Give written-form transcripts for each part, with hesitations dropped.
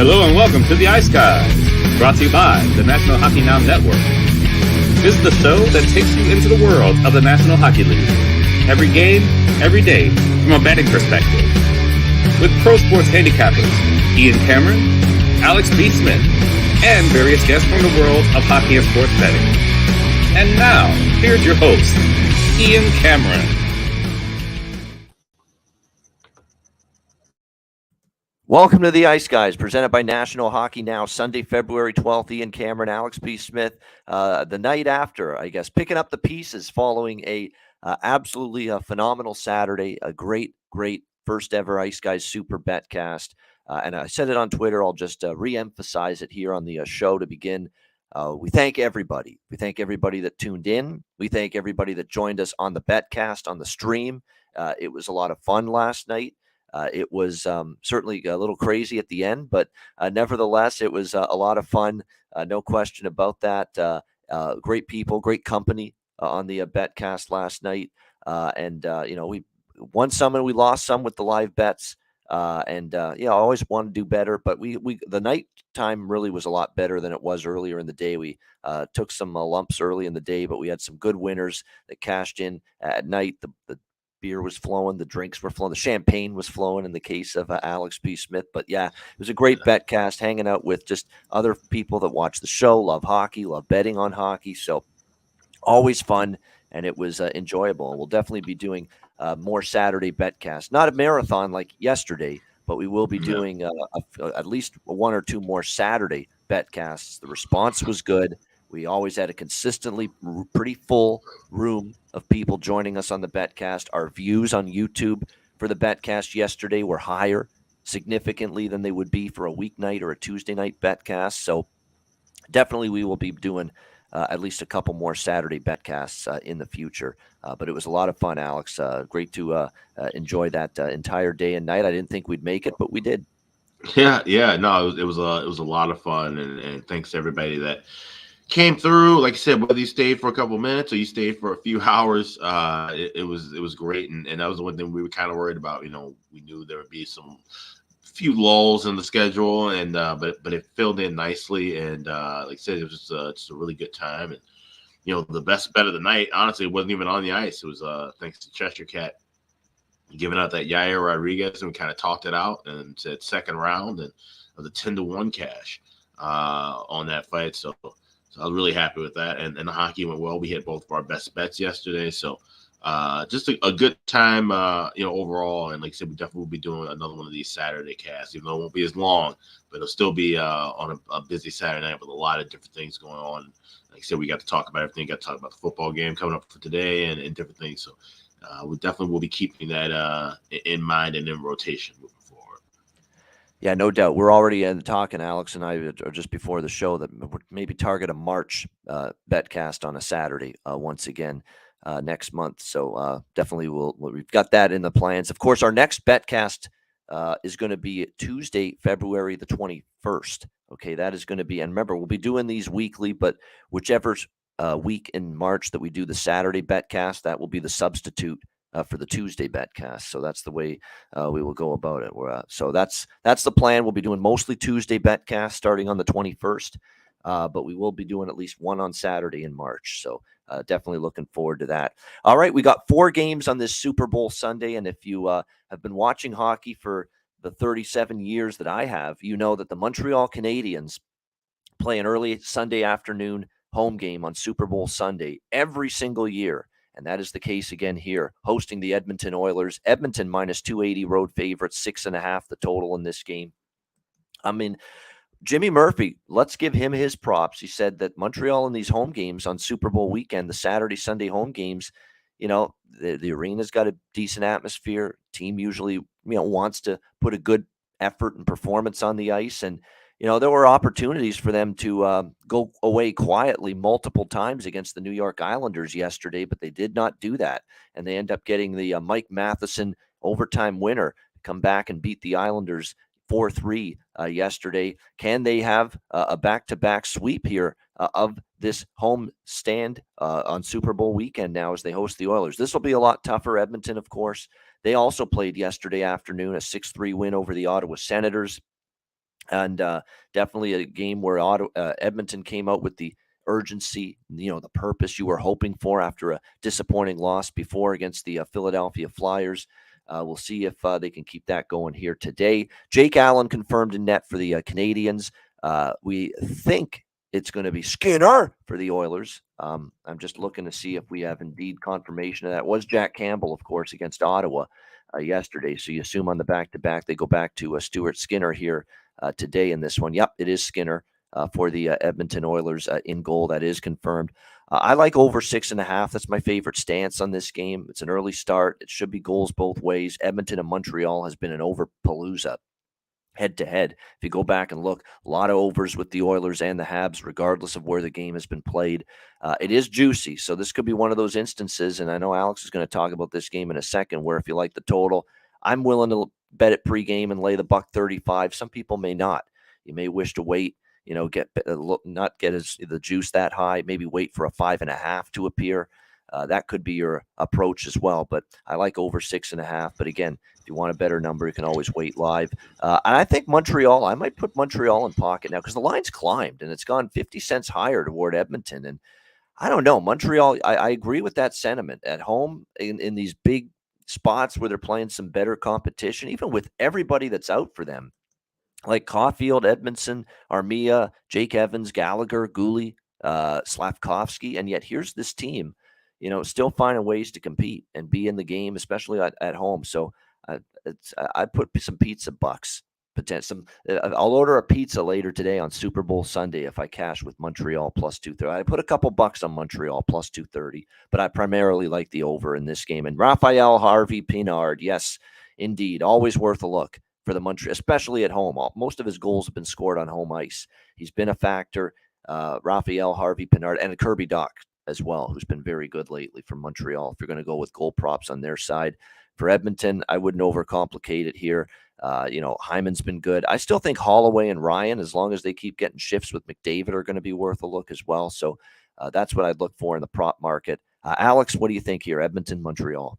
Hello and welcome to the Ice Guys, brought to you by the National Hockey Now Network. This is the show that takes you into the world of the National Hockey League. Every game, every day, from a betting perspective. With pro sports handicappers, Ian Cameron, Alex B. Smith, and various guests from the world of hockey and sports betting. And now, here's your host, Ian Cameron. Welcome to the Ice Guys, presented by National Hockey Now, Sunday, February 12th. Ian Cameron, Alex B. Smith. The night after, I guess, picking up the pieces following a absolutely phenomenal Saturday, a great first ever Ice Guys Super Betcast. And I said it on Twitter. I'll just re-emphasize it here on the show to begin. We thank everybody. We thank everybody that tuned in. We thank everybody that joined us on the Betcast, on the stream. It was a lot of fun last night. It was certainly a little crazy at the end, but nevertheless, it was a lot of fun. No question about that. Great people, great company on the Betcast last night. We won some and we lost some with the live bets. I always want to do better, but the night time really was a lot better than it was earlier in the day. We took some lumps early in the day, but we had some good winners that cashed in at night. The beer was flowing, the drinks were flowing, the champagne was flowing in the case of Alex P. Smith. But yeah, it was a great betcast, hanging out with just other people that watch the show, love hockey, love betting on hockey. So always fun, and it was enjoyable. And we'll definitely be doing more Saturday betcasts. Not a marathon like yesterday, but we will be doing at least one or two more Saturday betcasts. The response was good. We always had a consistently pretty full room of people joining us on the Betcast. Our views on YouTube for the Betcast yesterday were higher significantly than they would be for a weeknight or a Tuesday night Betcast. So definitely we will be doing at least a couple more Saturday Betcasts in the future. But it was a lot of fun, Alex. Great to enjoy that entire day and night. I didn't think we'd make it, but we did. Yeah. No, it was a lot of fun, and thanks to everybody that came through. Like I said, whether you stayed for a couple minutes or you stayed for a few hours, it was great. And that was the one thing we were kind of worried about. We knew there would be some few lulls in the schedule, and but it filled in nicely. And like I said, it was just a really good time. And the best bet of the night, honestly, it wasn't even on the ice. It was thanks to Cheshire Cat giving out that Yair Rodriguez, and we kind of talked it out and said second round and of the 10-1 cash on that fight. So I was really happy with that. And the hockey went well. We hit both of our best bets yesterday. So just a good time, overall. And like I said, we definitely will be doing another one of these Saturday casts, even though it won't be as long, but it'll still be on a busy Saturday night with a lot of different things going on. Like I said, we got to talk about everything. Got to talk about the football game coming up for today and different things. So we definitely will be keeping that in mind and in rotation moving forward. Yeah, no doubt. We're already talking, Alex and I, or just before the show, that maybe target a March betcast on a Saturday once again next month. So definitely we've got that in the plans. Of course, our next betcast is going to be Tuesday, February the 21st. Okay, that is going to be, and remember, we'll be doing these weekly, but whichever week in March that we do the Saturday betcast, that will be the substitute for the Tuesday betcast. So that's the way we will go about it. So that's the plan. We'll be doing mostly Tuesday betcast starting on the 21st, but we will be doing at least one on Saturday in March. So definitely looking forward to that. All right, we got 4 games on this Super Bowl Sunday, and if you have been watching hockey for the 37 years that I have, you know that the Montreal Canadiens play an early Sunday afternoon home game on Super Bowl Sunday every single year. And that is the case again here, hosting the Edmonton Oilers. Edmonton minus 280 road favorites, 6.5 the total in this game. I mean, Jimmy Murphy, let's give him his props. He said that Montreal in these home games on Super Bowl weekend, the Saturday, Sunday home games, the arena's got a decent atmosphere. Team usually, wants to put a good effort and performance on the ice. And there were opportunities for them to go away quietly multiple times against the New York Islanders yesterday, but they did not do that. And they end up getting the Mike Matheson overtime winner, come back and beat the Islanders 4-3 yesterday. Can they have a back-to-back sweep here of this home stand on Super Bowl weekend now as they host the Oilers? This will be a lot tougher. Edmonton, of course, they also played yesterday afternoon, a 6-3 win over the Ottawa Senators. And definitely a game where Edmonton came out with the urgency, the purpose you were hoping for after a disappointing loss before against the Philadelphia Flyers. We'll see if they can keep that going here today. Jake Allen confirmed in net for the Canadiens. We think it's going to be Skinner for the Oilers. I'm just looking to see if we have indeed confirmation of that. It was Jack Campbell, of course, against Ottawa yesterday. So you assume on the back-to-back they go back to Stuart Skinner here today in this one. Yep, it is Skinner for the Edmonton Oilers in goal. That is confirmed. I like over 6.5. That's my favorite stance on this game. It's an early start. It should be goals both ways. Edmonton and Montreal has been an over-palooza head-to-head. If you go back and look, a lot of overs with the Oilers and the Habs, regardless of where the game has been played. It is juicy, so this could be one of those instances, and I know Alex is going to talk about this game in a second, where if you like the total, I'm willing to bet it pregame and lay the $1.35. Some people may not. You may wish to wait, not get the juice that high, maybe wait for a 5.5 to appear. That could be your approach as well, but I like over 6.5. But again, if you want a better number, you can always wait live. And I think Montreal, I might put Montreal in pocket now because the line's climbed and it's gone 50 cents higher toward Edmonton. And I don't know, Montreal, I agree with that sentiment. At home in these big spots where they're playing some better competition, even with everybody that's out for them, like Caulfield, Edmondson, Armia, Jake Evans, Gallagher, Gooley, Slavkovsky. And yet here's this team, still finding ways to compete and be in the game, especially at home. So I put some pizza bucks. I'll order a pizza later today on Super Bowl Sunday if I cash with Montreal plus 230. I put a couple bucks on Montreal plus 230, but I primarily like the over in this game. And Raphael Harvey-Pinard, yes, indeed, always worth a look for the Montreal, especially at home. Most of his goals have been scored on home ice. He's been a factor. Raphael Harvey-Pinard and Kirby Dach as well, who's been very good lately from Montreal. If you're going to go with goal props on their side. For Edmonton, I wouldn't overcomplicate it here. Hyman's been good. I still think Holloway and Ryan, as long as they keep getting shifts with McDavid, are going to be worth a look as well. So that's what I'd look for in the prop market. Alex, what do you think here? Edmonton, Montreal.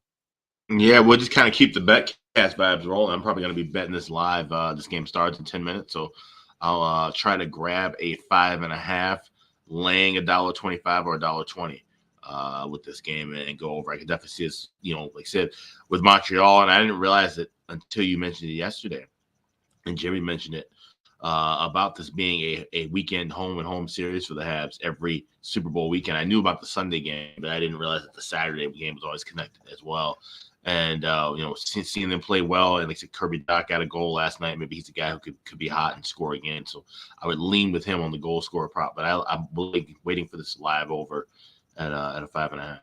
Yeah, we'll just kind of keep the betcast vibes rolling. I'm probably going to be betting this live. This game starts in 10 minutes, so I'll try to grab a 5.5, laying $1.25 or $1.20 with this game and go over. I could definitely see this, like I said, with Montreal, and I didn't realize it until you mentioned it yesterday, and Jimmy mentioned it about this being a weekend home series for the Habs every Super Bowl weekend. I knew about the Sunday game, but I didn't realize that the Saturday game was always connected as well. And seeing them play well, and like I said, Kirby Dach got a goal last night. Maybe he's a guy who could be hot and score again. So I would lean with him on the goal scorer prop, but I'm waiting for this live over at a 5.5.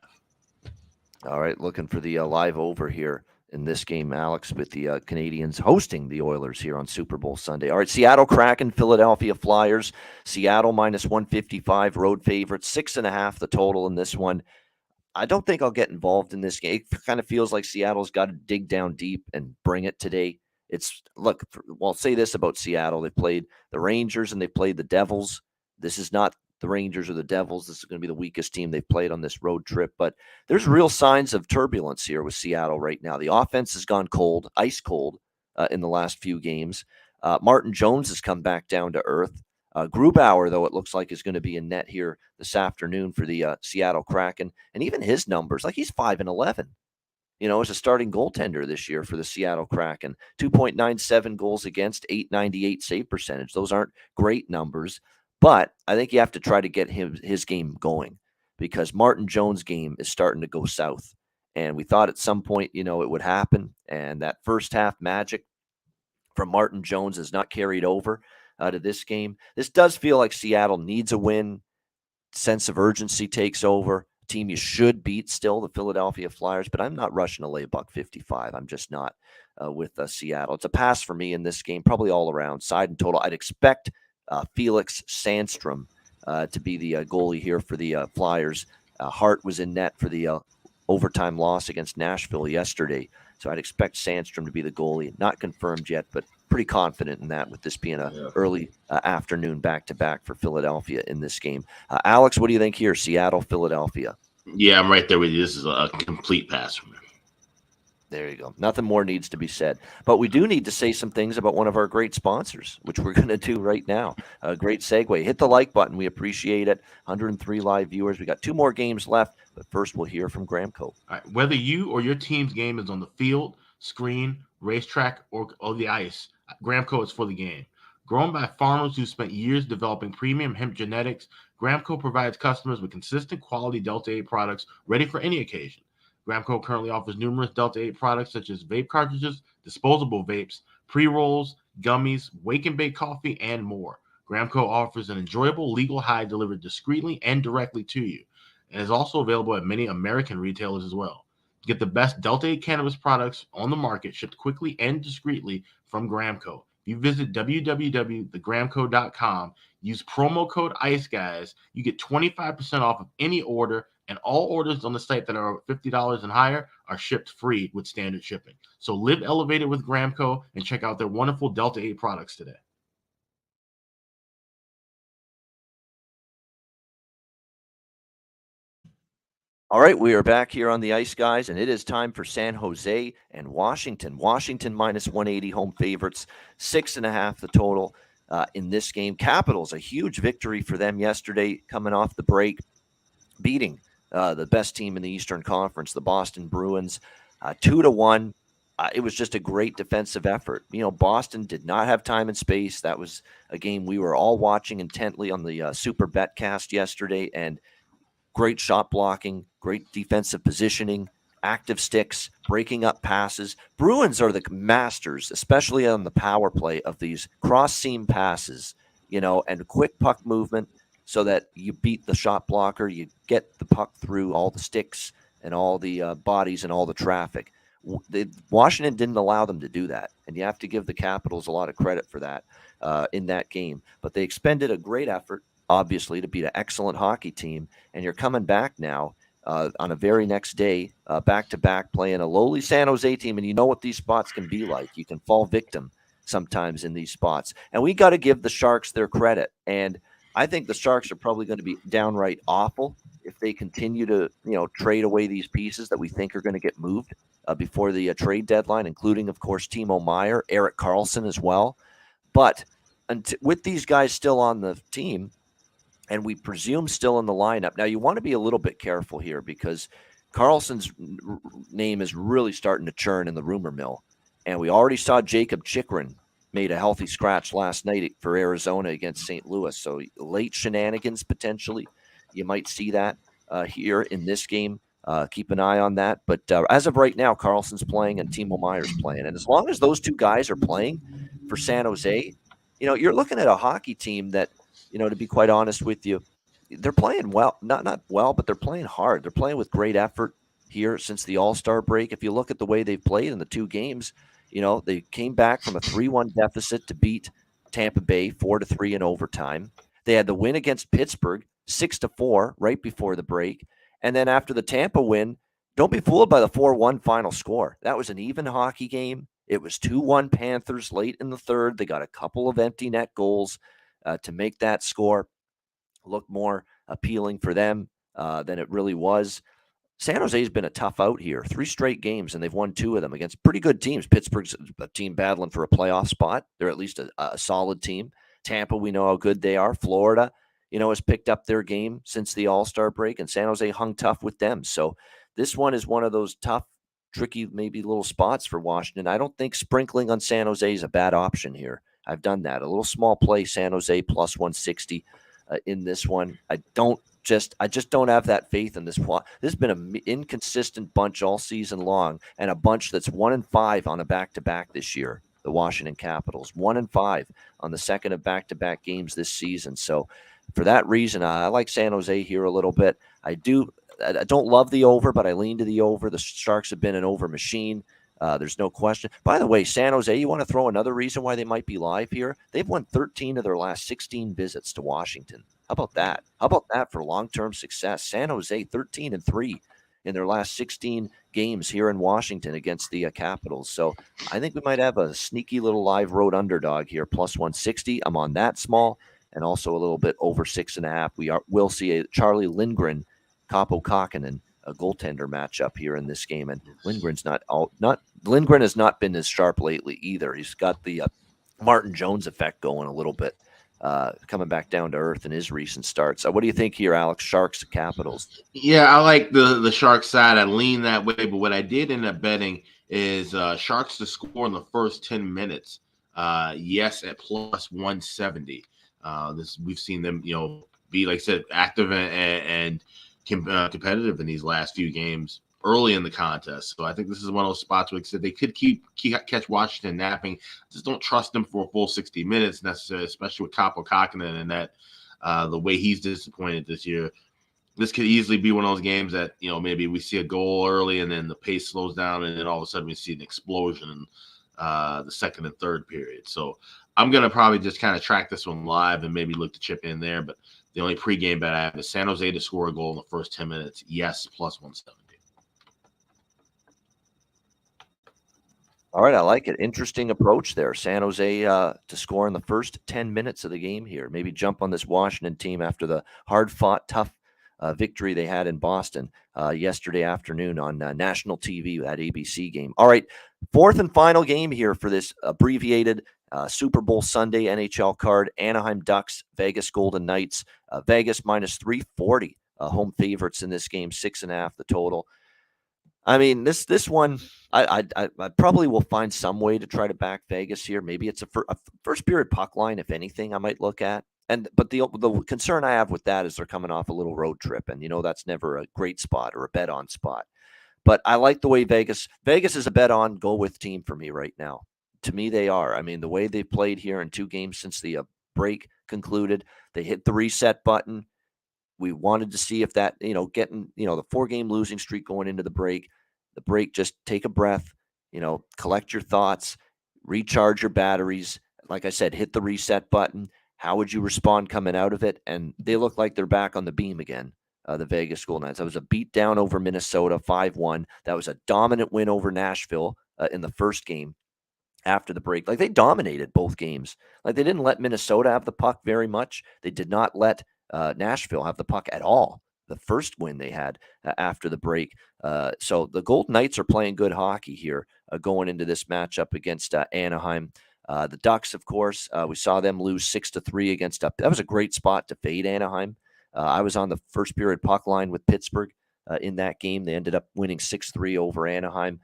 All right, looking for the live over here in this game, Alex, with the Canadiens hosting the Oilers here on Super Bowl Sunday. All right, Seattle Kraken, Philadelphia Flyers. Seattle minus 155, road favorite, 6.5 the total in this one. I don't think I'll get involved in this game. It kind of feels like Seattle's got to dig down deep and bring it today. I'll say this about Seattle. They played the Rangers and they played the Devils. This is not the Rangers or the Devils. This is going to be the weakest team they've played on this road trip. But there's real signs of turbulence here with Seattle right now. The offense has gone cold, ice cold in the last few games. Martin Jones has come back down to earth. Grubauer, though, it looks like is going to be in net here this afternoon for the Seattle Kraken. And even his numbers, like he's 5-11, as a starting goaltender this year for the Seattle Kraken. 2.97 goals against, 898 save percentage. Those aren't great numbers, but I think you have to try to get his game going because Martin Jones' game is starting to go south. And we thought at some point, it would happen. And that first half magic from Martin Jones has not carried over to this game. This does feel like Seattle needs a win. Sense of urgency takes over. Team you should beat still, the Philadelphia Flyers, but I'm not rushing to lay $1.55. I'm just not with Seattle. It's a pass for me in this game, probably all around, side and total. I'd expect Felix Sandstrom to be the goalie here for the Flyers. Hart was in net for the overtime loss against Nashville yesterday, so I'd expect Sandstrom to be the goalie. Not confirmed yet, but pretty confident in that with this being a early afternoon back-to-back for Philadelphia in this game. Alex, what do you think here? Seattle, Philadelphia. Yeah, I'm right there with you. This is a complete pass for me. There you go. Nothing more needs to be said. But we do need to say some things about one of our great sponsors, which we're going to do right now. A great segue. Hit the like button. We appreciate it. 103 live viewers. We got 2 more games left, but first we'll hear from Gramco. All right. Whether you or your team's game is on the field, screen, racetrack, or the ice, Gramco is for the game. Grown by farmers who spent years developing premium hemp genetics, Gramco provides customers with consistent quality Delta 8 products ready for any occasion. Gramco currently offers numerous Delta 8 products such as vape cartridges, disposable vapes, pre-rolls, gummies, wake and bake coffee, and more. Gramco offers an enjoyable legal high delivered discreetly and directly to you, and is also available at many American retailers as well. Get the best Delta 8 cannabis products on the market shipped quickly and discreetly from Gramco. If you visit www.thegramco.com, use promo code ICEGUYS, you get 25% off of any order, and all orders on the site that are $50 and higher are shipped free with standard shipping. So live elevated with Gramco and check out their wonderful Delta 8 products today. All right, we are back here on the Ice Guys, and it is time for San Jose and Washington. Washington minus 180 home favorites, 6.5 the total in this game. Capitals, a huge victory for them yesterday, coming off the break, beating the best team in the Eastern Conference, the Boston Bruins, 2-1. It was just a great defensive effort. You know, Boston did not have time and space. That was a game we were all watching intently on the Super Betcast yesterday, and great shot blocking, great defensive positioning, active sticks, breaking up passes. Bruins are the masters, especially on the power play, of these cross-seam passes, you know, and quick puck movement so that you beat the shot blocker, you get the puck through all the sticks and all the bodies and all the traffic. Washington didn't allow them to do that, and you have to give the Capitals a lot of credit for that in that game. But they expended a great effort, obviously, to beat an excellent hockey team, and you're coming back now on a very next day, back-to-back, playing a lowly San Jose team, and you know what these spots can be like. You can fall victim sometimes in these spots, and we got to give the Sharks their credit, and I think the Sharks are probably going to be downright awful if they continue to, you know, trade away these pieces that we think are going to get moved before the trade deadline, including, of course, Timo Meier, Erik Karlsson as well. But with these guys still on the team, and we presume still in the lineup. Now, you want to be a little bit careful here because Karlsson's name is really starting to churn in the rumor mill. And we already saw Jacob Chychrun made a healthy scratch last night for Arizona against St. Louis. So late shenanigans, potentially. You might see that here in this game. Keep an eye on that. But as of right now, Karlsson's playing and Timo Meier's playing. And as long as those two guys are playing for San Jose, you know, you're looking at a hockey team that, you know, to be quite honest with you, they're playing well, not well, but they're playing hard. They're playing with great effort here since the All-Star break. If you look at the way they've played in the 2 games, you know, they came back from a 3-1 deficit to beat Tampa Bay 4-3 in overtime. They had the win against Pittsburgh 6-4 right before the break. And then after the Tampa win, don't be fooled by the 4-1 final score. That was an even hockey game. It was 2-1 Panthers late in the third. They got a couple of empty net goals to make that score look more appealing for them than it really was. San Jose's been a tough out here. 3 straight games, and they've won 2 of them against pretty good teams. Pittsburgh's a team battling for a playoff spot. They're at least a solid team. Tampa, we know how good they are. Florida, you know, has picked up their game since the All-Star break, and San Jose hung tough with them. So this one is one of those tough, tricky, maybe little spots for Washington. I don't think sprinkling on San Jose is a bad option here. I've done that. A little small play, San Jose plus 160 in this one. I just don't have that faith in this. This has been an inconsistent bunch all season long, and a bunch that's 1-5 on a back-to-back this year. The Washington Capitals 1-5 on the second of back-to-back games this season. So for that reason, I like San Jose here a little bit. I don't love the over, but I lean to the over. The Sharks have been an over machine. There's no question. By the way, San Jose, you want to throw another reason why they might be live here? They've won 13 of their last 16 visits to Washington. How about that? How about that for long-term success? San Jose 13-3 in their last 16 games here in Washington against the Capitals. So I think we might have a sneaky little live road underdog here, plus 160. I'm on that small, and also a little bit over 6.5. We'll see a Charlie Lindgren, Kaapo Kakkonen goaltender matchup here in this game. And Lindgren has not been as sharp lately either. He's got the Martin Jones effect going a little bit, coming back down to earth in his recent starts. What do you think here, Alex? Sharks, Capitals. Yeah, I like the Sharks side. I lean that way, but what I did end up betting is Sharks to score in the first 10 minutes. Yes, at plus 170. We've seen them, be, like I said, active and competitive in these last few games early in the contest. So I think this is one of those spots where, like I said, they could catch Washington napping. Just don't trust them for a full 60 minutes necessarily, especially with Kaapo Kähkönen and that the way he's disappointed this year. This could easily be one of those games that, maybe we see a goal early and then the pace slows down and then all of a sudden we see an explosion in the second and third period. So I'm going to probably just kind of track this one live and maybe look to chip in there. But the only pregame bet I have is San Jose to score a goal in the first 10 minutes. Yes, plus 170. All right, I like it. Interesting approach there. San Jose to score in the first 10 minutes of the game here. Maybe jump on this Washington team after the hard-fought, tough victory they had in Boston yesterday afternoon on national TV, that ABC game. All right, fourth and final game here for this abbreviated Super Bowl Sunday NHL card. Anaheim Ducks, Vegas Golden Knights. Vegas minus 340 home favorites in this game, 6.5 the total. I mean, this one, I probably will find some way to try to back Vegas here. Maybe it's a first period puck line, if anything, I might look at. But the concern I have with that is they're coming off a little road trip, and that's never a great spot or a bet on spot. But I like the way Vegas is a bet on go with team for me right now. To me, they are. I mean, the way they played here in 2 games since the break concluded, they hit the reset button. We wanted to see if that, getting, the 4-game losing streak going into the break, just take a breath, collect your thoughts, recharge your batteries. Like I said, hit the reset button. How would you respond coming out of it? And they look like they're back on the beam again, the Vegas Golden Knights. That was a beat down over Minnesota, 5-1. That was a dominant win over Nashville in the first game after the break. Like, they dominated both games. Like, they didn't let Minnesota have the puck very much. They did not let Nashville have the puck at all. The first win they had after the break. So the Golden Knights are playing good hockey here going into this matchup against Anaheim. The Ducks, of course, we saw them lose 6-3 against that was a great spot to fade Anaheim. I was on the first period puck line with Pittsburgh in that game. They ended up winning 6-3 over Anaheim.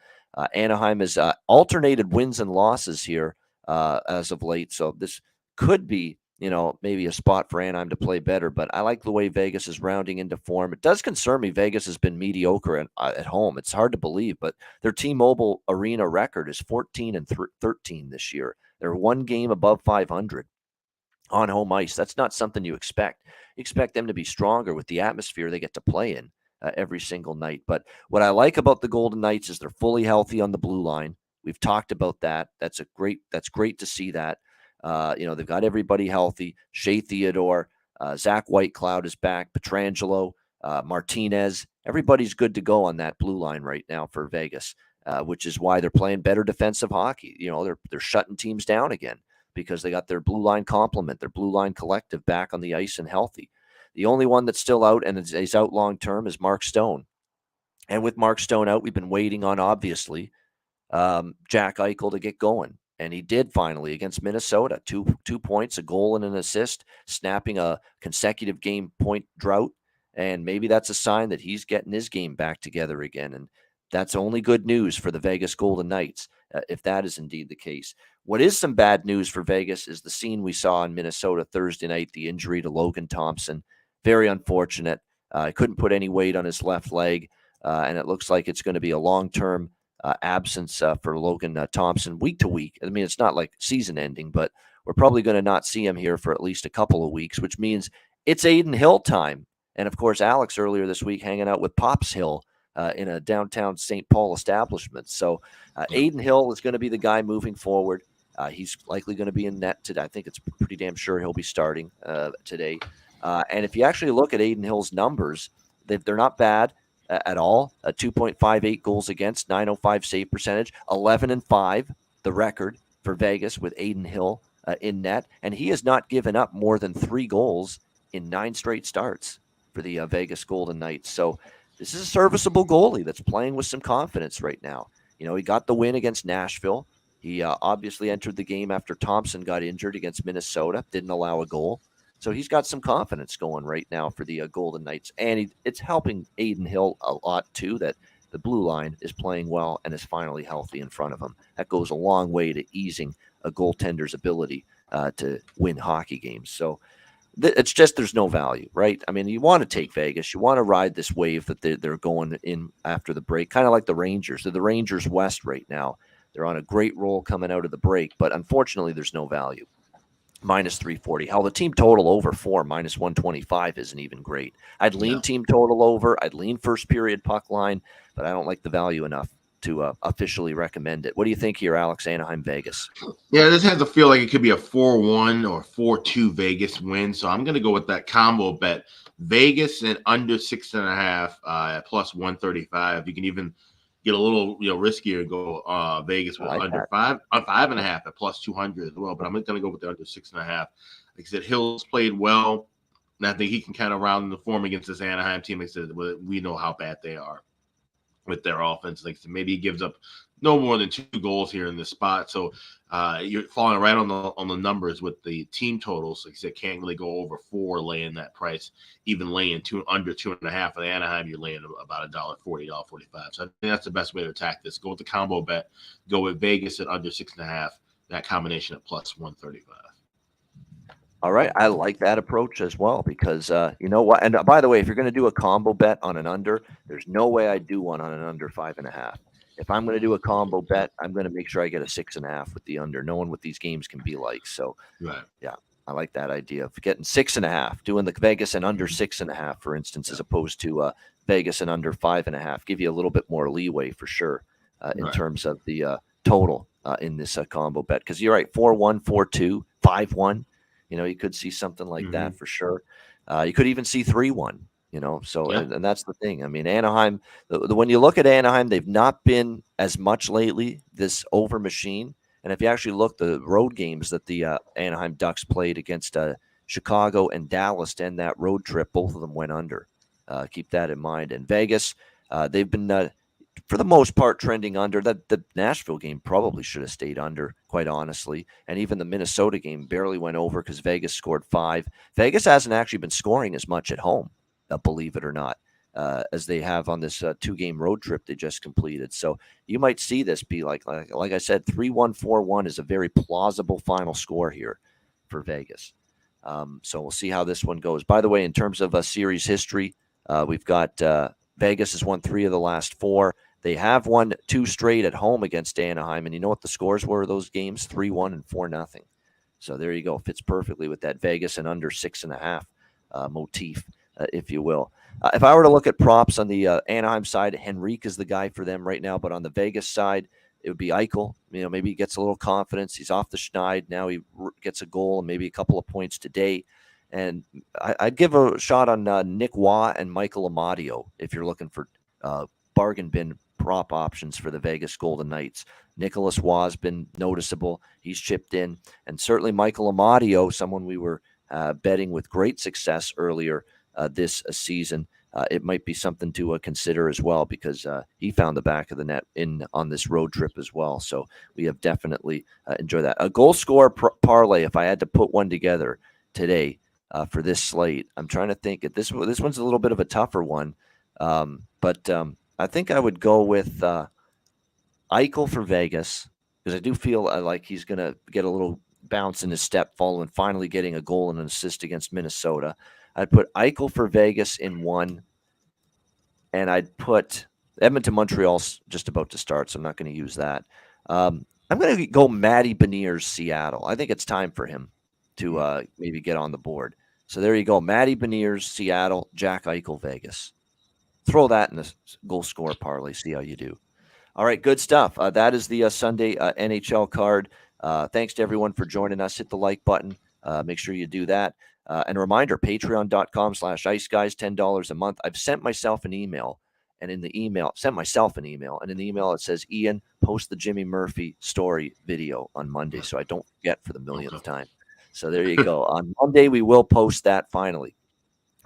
Anaheim has alternated wins and losses here as of late. So this could be, maybe a spot for Anaheim to play better, but I like the way Vegas is rounding into form. It does concern me. Vegas has been mediocre at home. It's hard to believe, but their T-Mobile Arena record is 14-13 this year. They're 1 game above 500 on home ice. That's not something you expect. You expect them to be stronger with the atmosphere they get to play in every single night. But what I like about the Golden Knights is they're fully healthy on the blue line. We've talked about that. That's great to see that. They've got everybody healthy. Shea Theodore, Zach Whitecloud is back. Pietrangelo, Martinez. Everybody's good to go on that blue line right now for Vegas, which is why they're playing better defensive hockey. They're shutting teams down again because they got their blue line complement, their blue line collective back on the ice and healthy. The only one that's still out and is out long term is Mark Stone. And with Mark Stone out, we've been waiting on, obviously, Jack Eichel to get going. And he did finally against Minnesota. 2 points, a goal, and an assist, snapping a consecutive game point drought. And maybe that's a sign that he's getting his game back together again. And that's only good news for the Vegas Golden Knights, if that is indeed the case. What is some bad news for Vegas is the scene we saw in Minnesota Thursday night, the injury to Logan Thompson. Very unfortunate. Couldn't put any weight on his left leg, and it looks like it's going to be a long-term absence for Logan Thompson week to week. I mean, it's not like season ending, but we're probably going to not see him here for at least a couple of weeks, which means it's Aiden Hill time. And of course, Alex earlier this week hanging out with Pops Hill in a downtown St. Paul establishment. So Aiden Hill is going to be the guy moving forward. He's likely going to be in net today. I think it's pretty damn sure he'll be starting today. And if you actually look at Aiden Hill's numbers, they're not bad at all. 2.58 goals against, 905 save percentage, 11-5, the record for Vegas with Aiden Hill in net. And he has not given up more than 3 goals in 9 straight starts for the Vegas Golden Knights. So This is a serviceable goalie that's playing with some confidence right now. He got the win against Nashville. He obviously entered the game after Thompson got injured against Minnesota, didn't allow a goal. So he's got some confidence going right now for the Golden Knights. And it's helping Aiden Hill a lot, too, that the blue line is playing well and is finally healthy in front of him. That goes a long way to easing a goaltender's ability to win hockey games. So it's just there's no value, right? I mean, you want to take Vegas. You want to ride this wave that they're going in after the break, kind of like the Rangers. They're the Rangers West right now. They're on a great roll coming out of the break, but unfortunately, there's no value. Minus 340. Hell, the team total over 4, minus 125 isn't even great. I'd lean team total over. I'd lean first period puck line, but I don't like the value enough to officially recommend it. What do you think here, Alex? Anaheim, Vegas? Yeah, this has to feel like it could be a 4-1 or 4-2 Vegas win. So I'm going to go with that combo bet. Vegas and under 6.5 at plus 135. You can even get a little riskier and go Vegas with under 5.5 at plus 200 as well. But I'm going to go with the under 6.5. Like I said, Hill's played well, and I think he can kind of round the form against this Anaheim team. Like I said, we know how bad they are with their offense. Like, so maybe he gives up no more than 2 goals here in this spot. So you're falling right on the numbers with the team totals. Like I said, can't really go over 4 laying that price. Even laying under 2.5 for the Anaheim, you're laying about $1.40, $1.45. So I think that's the best way to attack this. Go with the combo bet. Go with Vegas at under 6.5. That combination at plus 135. All right. I like that approach as well because you know what? And by the way, if you're going to do a combo bet on an under, there's no way I'd do one on an under 5.5. If I'm going to do a combo bet, I'm going to make sure I get a 6.5 with the under, knowing what these games can be like. So, yeah, I like that idea of getting 6.5, doing the Vegas and under 6.5, for instance, as opposed to Vegas and under 5.5. Give you a little bit more leeway for sure in terms of the total in this combo bet. Because you're right, 4-1, 4-2, 5-1. You could see something like that for sure. You could even see 3-1. So and that's the thing. I mean, Anaheim, when you look at Anaheim, they've not been as much lately, this over machine. And if you actually look, the road games that the Anaheim Ducks played against Chicago and Dallas to end that road trip, both of them went under. Keep that in mind. And Vegas, they've been, for the most part, trending under. The Nashville game probably should have stayed under, quite honestly. And even the Minnesota game barely went over because Vegas scored 5. Vegas hasn't actually been scoring as much at home, believe it or not, as they have on this 2-game road trip they just completed. So you might see this be like I said, 3-1, 4-1 is a very plausible final score here for Vegas. So we'll see how this one goes. By the way, in terms of a series history, we've got Vegas has won 3 of the last 4. They have won 2 straight at home against Anaheim. And you know what the scores were of those games? 3-1 and 4-0. So there you go. Fits perfectly with that Vegas and under 6.5 motif. If you will. If I were to look at props on the Anaheim side, Henrique is the guy for them right now. But on the Vegas side, it would be Eichel. Maybe he gets a little confidence. He's off the schneid. Now he gets a goal and maybe a couple of points today. And I'd give a shot on Nick Waugh and Michael Amadio if you're looking for bargain bin prop options for the Vegas Golden Knights. Nicholas Waugh's been noticeable. He's chipped in. And certainly Michael Amadio, someone we were betting with great success earlier this season. It might be something to consider as well because he found the back of the net on this road trip as well. So we have definitely enjoyed that. A goal score parlay, if I had to put one together today for this slate, I'm trying to think. This one's a little bit of a tougher one, but I think I would go with Eichel for Vegas because I do feel like he's going to get a little bounce in his step following finally getting a goal and an assist against Minnesota. I'd put Eichel for Vegas in 1, and I'd put Edmonton Montreal's just about to start, so I'm not going to use that. I'm going to go Matty Beniers Seattle. I think it's time for him to maybe get on the board. So there you go. Matty Beniers Seattle, Jack Eichel Vegas. Throw that in the goal score parlay. See how you do. All right, good stuff. That is the Sunday NHL card. Thanks to everyone for joining us. Hit the like button. Make sure you do that. And a reminder, patreon.com/iceguys, $10 a month. I've sent myself an email, and in the email, it says, Ian, post the Jimmy Murphy story video on Monday, so I don't forget for the millionth time. So there you go. On Monday, we will post that finally.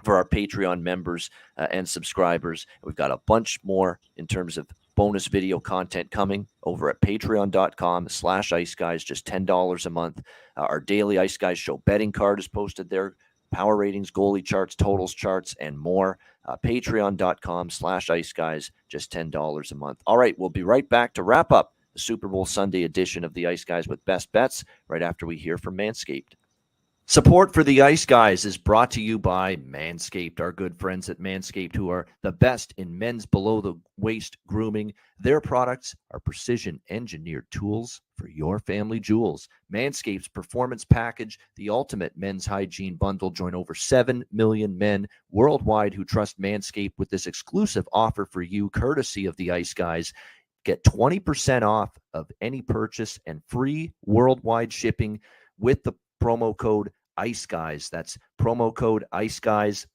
for our Patreon members and subscribers. We've got a bunch more in terms of bonus video content coming over at patreon.com/Ice Guys, just $10 a month. Our daily Ice Guys show betting card is posted there. Power ratings, goalie charts, totals charts, and more. Patreon.com/Ice Guys, just $10 a month. All right, we'll be right back to wrap up the Super Bowl Sunday edition of the Ice Guys with Best Bets right after we hear from Manscaped. Support for the Ice Guys is brought to you by Manscaped, our good friends at Manscaped, who are the best in men's below-the-waist grooming. Their products are precision-engineered tools for your family jewels. Manscaped's Performance Package, the ultimate men's hygiene bundle. Join over 7 million men worldwide who trust Manscaped with this exclusive offer for you, courtesy of the Ice Guys. Get 20% off of any purchase and free worldwide shipping with the promo code Ice Guys. That's promo code Ice Guys,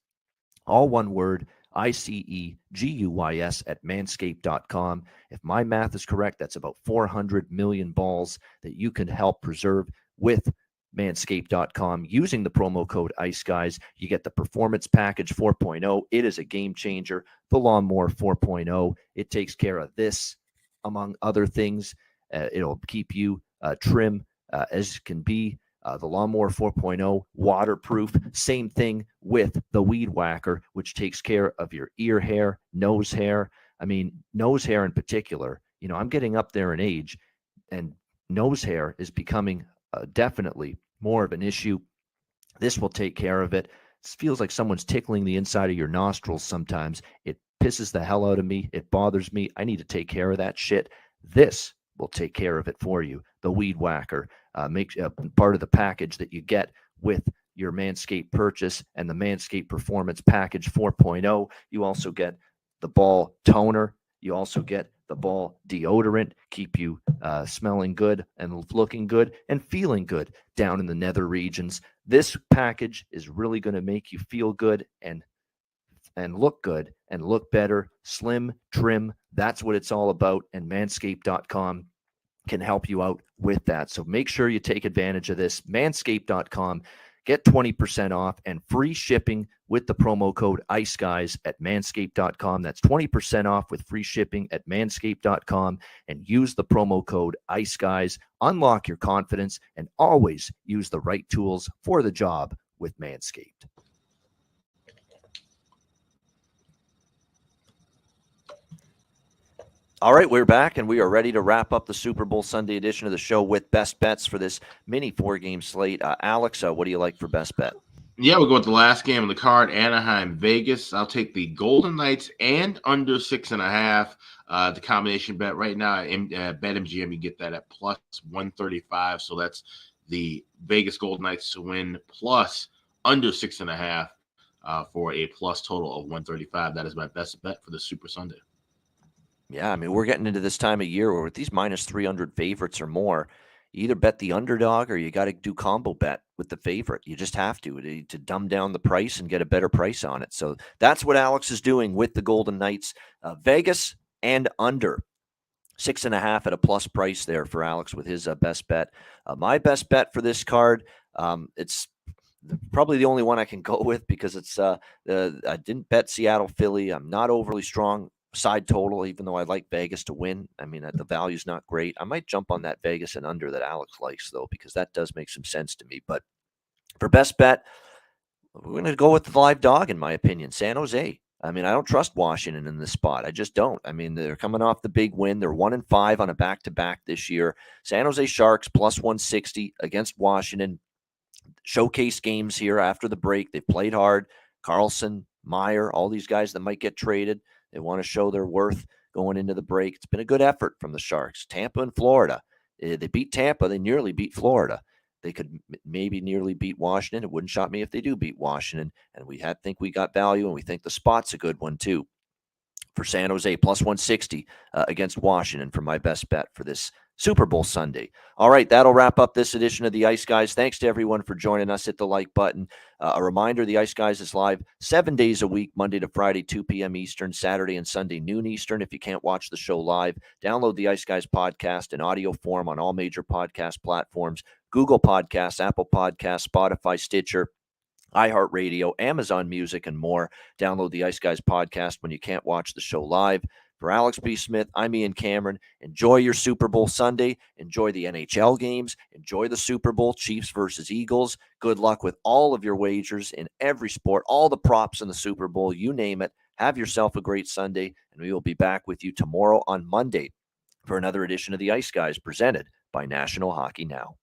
all one word, ICEGUYS at manscaped.com. If my math is correct, that's about 400 million balls that you can help preserve with manscaped.com using the promo code Ice Guys. You get the Performance Package 4.0. It is a game changer. The Lawnmower 4.0. It takes care of this, among other things. It'll keep you trim as can be. The Lawnmower 4.0, waterproof. Same thing with the Weed Whacker, which takes care of your ear hair, nose hair. I mean, nose hair in particular. You know, I'm getting up there in age, and nose hair is becoming definitely more of an issue. This will take care of it. It feels like someone's tickling the inside of your nostrils sometimes. It pisses the hell out of me. It bothers me. I need to take care of that shit. This will take care of it for you. The Weed Whacker makes part of the package that you get with your Manscaped purchase, and the Manscaped Performance Package 4.0. You also get the ball toner. You also get the ball deodorant, keep you smelling good and looking good and feeling good down in the nether regions. This package is really going to make you feel good and look good and look better, slim, trim. That's what it's all about. And manscaped.com can help you out with that. So make sure you take advantage of this. Manscaped.com. Get 20% off and free shipping with the promo code Ice Guys at manscaped.com. That's 20% off with free shipping at manscaped.com, and use the promo code Ice Guys. Unlock your confidence and always use the right tools for the job with Manscaped. All right, we're back, and we are ready to wrap up the Super Bowl Sunday edition of the show with best bets for this mini 4-game slate. Alex, what do you like for best bet? Yeah, we'll go with the last game on the card, Anaheim, Vegas. I'll take the Golden Knights and under 6.5. The combination bet right now, BetMGM, you get that at plus 135. So that's the Vegas Golden Knights to win plus under 6.5 for a plus total of 135. That is my best bet for the Super Sunday. Yeah, I mean, we're getting into this time of year where with these minus 300 favorites or more, you either bet the underdog or you got to do combo bet with the favorite. You just have to dumb down the price and get a better price on it. So that's what Alex is doing with the Golden Knights. Vegas and under 6.5 at a plus price there for Alex with his best bet. My best bet for this card, it's probably the only one I can go with because it's I didn't bet Seattle, Philly. I'm not overly strong side total, even though I like Vegas to win. I mean, the value's not great. I might jump on that Vegas and under that Alex likes, though, because that does make some sense to me. But for best bet, we're going to go with the live dog, in my opinion, San Jose. I mean, I don't trust Washington in this spot. I just don't. I mean, they're coming off the big win. They're 1-5 on a back-to-back this year. San Jose Sharks plus 160 against Washington. Showcase games here after the break. They've played hard. Carlson, Meyer, all these guys that might get traded. They want to show their worth going into the break. It's been a good effort from the Sharks. Tampa and Florida. They beat Tampa. They nearly beat Florida. They could maybe nearly beat Washington. It wouldn't shock me if they do beat Washington. And we think we got value, and we think the spot's a good one too. For San Jose, plus 160 against Washington for my best bet for this Super Bowl Sunday. All right, that'll wrap up this edition of the Ice Guys. Thanks to everyone for joining us. Hit the like button. A reminder, the Ice Guys is live 7 days a week, Monday to Friday, 2 p.m. Eastern, Saturday and Sunday, noon Eastern. If you can't watch the show live, download the Ice Guys podcast in audio form on all major podcast platforms, Google Podcasts, Apple Podcasts, Spotify, Stitcher. iHeartRadio, Amazon Music, and more. Download the Ice Guys podcast when you can't watch the show live. For Alex B. Smith, I'm Ian Cameron. Enjoy your Super Bowl Sunday. Enjoy the NHL games. Enjoy the Super Bowl, Chiefs versus Eagles. Good luck with all of your wagers in every sport, all the props in the Super Bowl, you name it. Have yourself a great Sunday, and we will be back with you tomorrow on Monday for another edition of the Ice Guys presented by National Hockey Now.